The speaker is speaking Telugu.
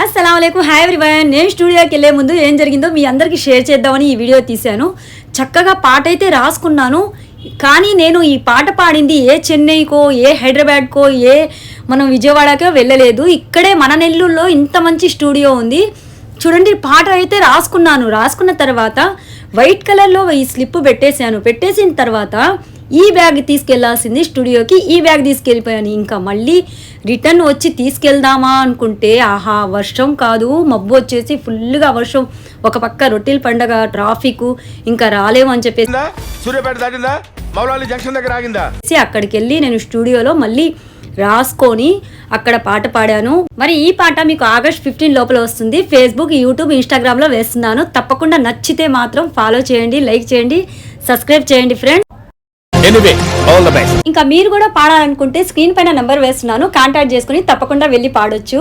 అస్సలాముఅలైకుం హాయ్ ఎవ్రీవన్. నేను స్టూడియోకి వెళ్ళే ముందు ఏం జరిగిందో మీ అందరికీ షేర్ చేద్దామని ఈ వీడియో తీశాను. చక్కగా పాట అయితే రాసుకున్నాను. కానీ నేను ఈ పాట పాడింది ఏ చెన్నైకో ఏ హైదరాబాద్కో ఏ మనం విజయవాడకో వెళ్ళలేదు. ఇక్కడే మన నెల్లూరులో ఇంత మంచి స్టూడియో ఉంది. చూడండి, పాట అయితే రాసుకున్న తర్వాత వైట్ కలర్లో ఈ స్లిప్ పెట్టేసిన తర్వాత ఈ బ్యాగ్ తీసుకెళ్లాల్సింది స్టూడియోకి. ఈ బ్యాగ్ తీసుకెళ్ళిపోయాను. ఇంకా మళ్ళీ రిటర్న్ వచ్చి తీసుకెళ్దామా అనుకుంటే ఆహా వర్షం కాదు, మబ్బు వచ్చేసి ఫుల్గా వర్షం. ఒక పక్క రొట్టెల పండగ, ట్రాఫిక్, ఇంకా రాలేము అని చెప్పేసి అక్కడికి వెళ్ళి నేను స్టూడియోలో మళ్ళీ రాసుకొని అక్కడ పాట పాడాను. మరి ఈ పాట మీకు ఆగస్ట్ 15 లోపల వస్తుంది. ఫేస్బుక్, యూట్యూబ్, ఇన్స్టాగ్రామ్లో వేస్తున్నాను. తప్పకుండా నచ్చితే మాత్రం ఫాలో చేయండి, లైక్ చేయండి, సబ్స్క్రైబ్ చేయండి ఫ్రెండ్స్. ఇంకా మీరు కూడా పాడాలనుకుంటే స్క్రీన్ పైన నెంబర్ వేస్తున్నాను, కాంటాక్ట్ చేసుకుని తప్పకుండా వెళ్ళి పాడొచ్చు.